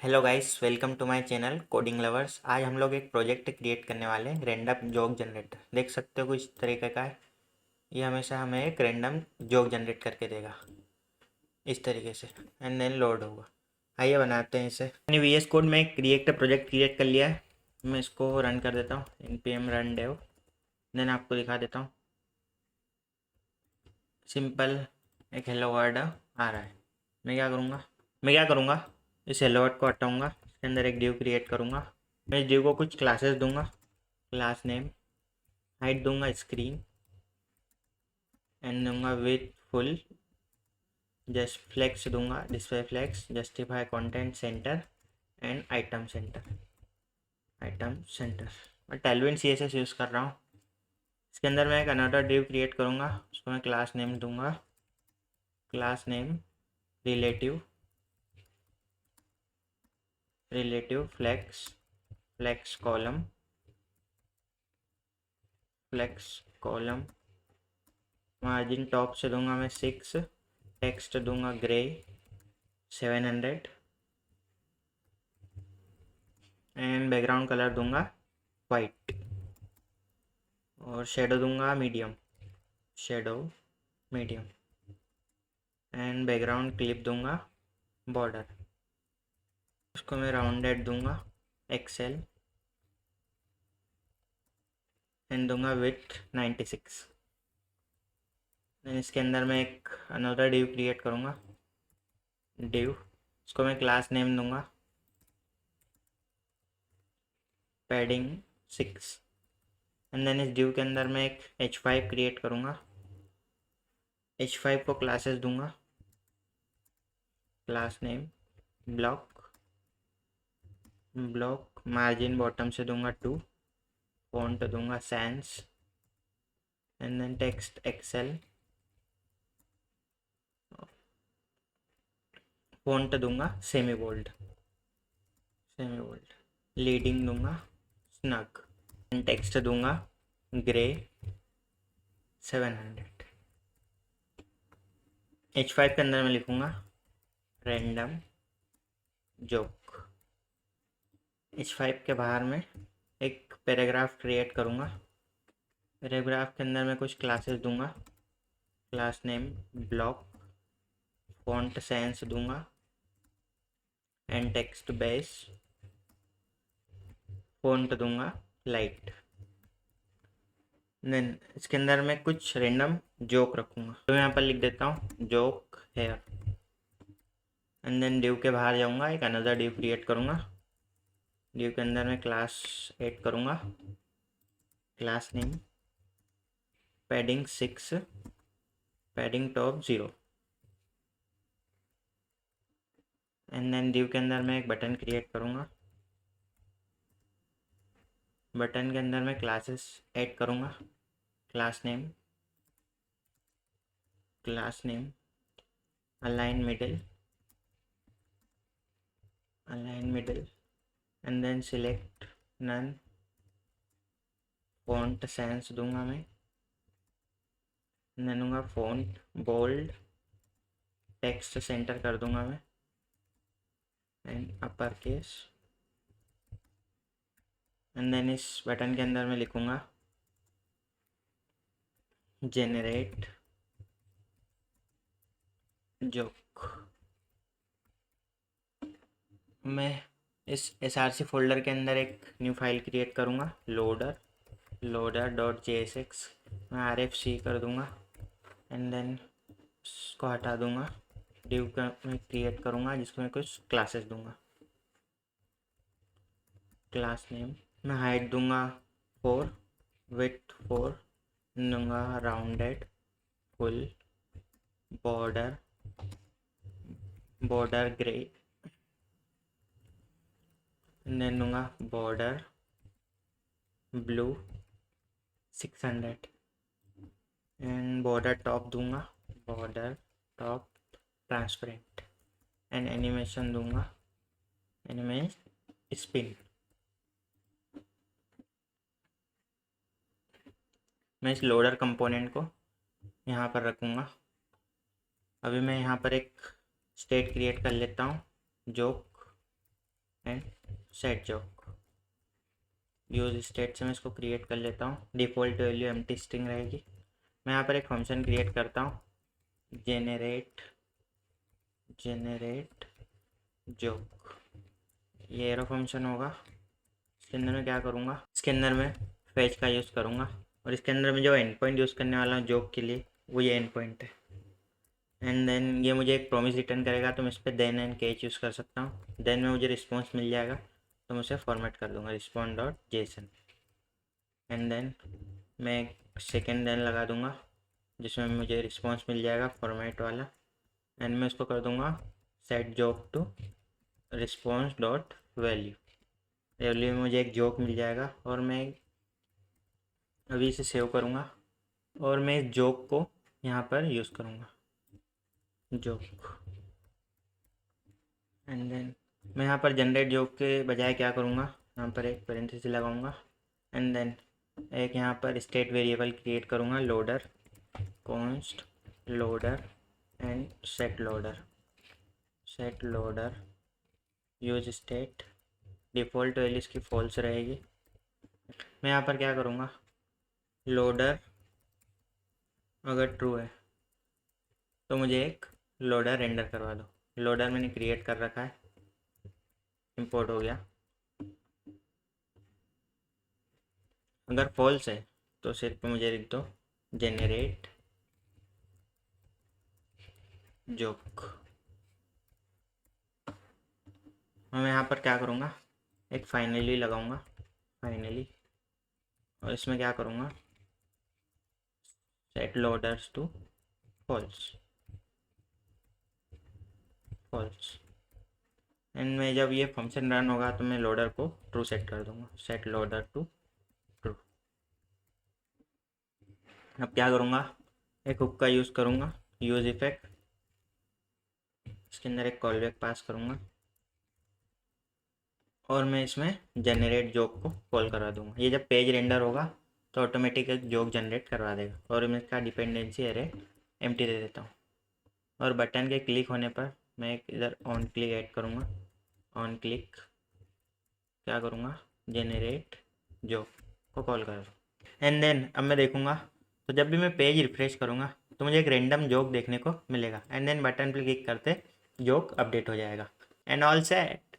Hello guys, welcome to my channel coding lovers. आज हम लोग एक प्रोजेक्ट क्रिएट करने वाले हैं, रैंडम जोक जनरेटर। देख सकते हो कुछ तरीके का है। ये हमेशा हमें एक रैंडम जोक जनरेट करके देगा इस तरीके से, एंड देन लोड होगा। आइए बनाते हैं इसे। मैंने VS कोड में एक प्रोजेक्ट क्रिएट कर लिया है। मैं इसको रन कर देता हूँ, npm run dev। देन आपको दिखा देता हूँ। सिंपल एक हेलो वर्ड आ रहा है। मैं क्या करूँगा, इस हेलो वर्ड को हटाऊँगा। इसके अंदर एक डिव क्रिएट करूँगा। मैं इस डिव को कुछ क्लासेस दूंगा। क्लास नेम, हाइट दूंगा स्क्रीन, एंड दूंगा विथ फुल, जस्ट फ्लेक्स दूंगा, display flex, justify content centre, and item centre. मैं टेलविन CSS यूज़ कर रहा हूँ। इसके अंदर मैं एक अनदर डिव क्रिएट करूँगा। उसको मैं क्लास नेम दूंगा, class name relative flex, flex column. Margin top से दूंगा मैं 6, टेक्स्ट दूंगा ग्रे 700, एंड बैकग्राउंड कलर दूंगा वाइट, और shadow medium, and background clip दूंगा बॉर्डर। उसको मैं राउंडेड दूंगा एक्सेल, एंड दूंगा विथ 96। इसके अंदर मैं एक अनदर डिव क्रिएट करूँगा। इसको मैं क्लास नेम दूंगा पैडिंग 6, एंड देन इस डिव के अंदर मैं एक H5 क्रिएट करूँगा। H5 को क्लासेस दूंगा। Class name block margin bottom से दूंगा 2, फॉन्ट दूंगा sans, and then text XL, font दूंगा सेमी बोल्ड, लीडिंग दूंगा स्नग, एंड टेक्स्ट दूंगा ग्रे 700। H5 के अंदर मैं लिखूंगा रैंडम जोक। H5 के बाहर में एक पैराग्राफ क्रिएट करूँगा। पैराग्राफ के अंदर मैं कुछ क्लासेस दूंगा। Class name block, font sans दूंगा, एंड टेक्स्ट बेस, फॉन्ट दूंगा लाइट। देन इसके अंदर मैं कुछ रैंडम जोक रखूँगा, तो यहाँ पर लिख देता हूँ joke here, and then div के बाहर जाऊँगा, एक अनदर डिव क्रिएट करूँगा। डिव के अंदर मैं क्लास ऐड करूँगा। Class name padding 6, padding top 0, and then div के अंदर मैं एक बटन क्रिएट करूँगा। बटन के अंदर मैं क्लासेस ऐड करूँगा। Class name align middle, and then select none, font sans दूंगा मैं, देन दूंगा फॉन्ट बोल्ड, टेक्स्ट सेंटर कर दूंगा मैं, and upper case, and then इस बटन के अंदर मैं लिखूंगा जेनरेट जोक। मैं इस src फोल्डर के अंदर एक न्यू फाइल क्रिएट करूँगा, loader.jsx। मैं rfc कर दूँगा, एंड देन इसको हटा दूँगा। डिव का मैं क्रिएट करूँगा जिसको मैं कुछ क्लासेस दूँगा। क्लास नेम मैं हाइट दूँगा 4, विथ 4 दूँगा, rounded full, border grey, then दूँगा border blue 600, and border top दूँगा, border top transparent, and animation दूँगा स्पिन। मैं इस लोडर कंपोनेंट को यहाँ पर रखूँगा। अभी मैं यहाँ पर एक स्टेट क्रिएट कर लेता हूँ joke, set joke. Use state से मैं इसको क्रिएट कर लेता हूँ। डिफ़ॉल्ट वैल्यू एम्प्टी स्ट्रिंग रहेगी। मैं यहाँ पर एक फंक्शन क्रिएट करता हूँ, जेनरेट जोक। ये एरो फंक्शन होगा। इसके अंदर मैं क्या करूँगा, इसके अंदर मैं फैच का यूज़ करूँगा और इसके अंदर मैं जो एंड पॉइंट यूज़ करने वाला हूँ जोक के लिए वो ये एंड पॉइंट है। एंड देन ये मुझे एक प्रॉमिस रिटर्न करेगा, तो मैं इस पर देन एंड कैच यूज़ कर सकता हूँ। देन में मुझे रिस्पॉन्स मिल जाएगा तो मैं उसे फॉर्मेट कर दूँगा respond dot JSON. And then मैं एक सेकेंड देन लगा दूँगा जिसमें मुझे रिस्पॉन्स मिल जाएगा फॉर्मेट वाला। एंड मैं इसको कर दूँगा set joke to response dot value में मुझे एक जोक मिल जाएगा और मैं अभी इसे सेव करूँगा और मैं इस जोक को यहाँ पर यूज़ करूँगा, जोक। एंड देन मैं यहाँ पर जनरेट जोक के बजाय क्या करूँगा, यहाँ पर एक पेरेंथेसिस लगाऊंगा एंड देन एक यहाँ पर स्टेट वेरिएबल क्रिएट करूँगा, loader const loader and set loader use state. Default value इसकी फॉल्स रहेगी। मैं यहाँ पर क्या करूँगा, लोडर अगर ट्रू है तो मुझे एक लोडर रेंडर करवा दो। लोडर मैंने क्रिएट कर रखा है, इंपोर्ट हो गया। अगर फॉल्स है तो सिर्फ मुझे लिख दो जेनरेट जोक। मैं यहाँ पर क्या करूँगा, एक फाइनली लगाऊंगा, फाइनली, और इसमें क्या करूँगा, set loaders to false. And में जब ये फंक्शन रन होगा तो मैं लोडर को ट्रू सेट कर दूँगा, सेट लोडर टू ट्रू। अब क्या करूँगा, एक हुक का यूज़ करूँगा, यूज़ इफेक्ट, इसके अंदर एक कॉल बैक पास करूँगा और मैं इसमें जनरेट जोक को कॉल करा दूँगा। ये जब पेज रेंडर होगा तो ऑटोमेटिक एक जोक जनरेट करवा देगा। और मैं इसका डिपेंडेंसी एरे एम्प्टी दे देता हूँ और बटन के क्लिक होने पर मैं एक इधर ऑन क्लिक ऐड करूँगा। ऑन क्लिक क्या करूँगा, जेनरेट जोक को कॉल कर दूँ। एंड देन अब मैं देखूँगा तो जब भी मैं पेज रिफ्रेश करूँगा तो मुझे एक रेंडम जोक देखने को मिलेगा। एंड देन बटन पर क्लिक करते जोक अपडेट हो जाएगा। And all set.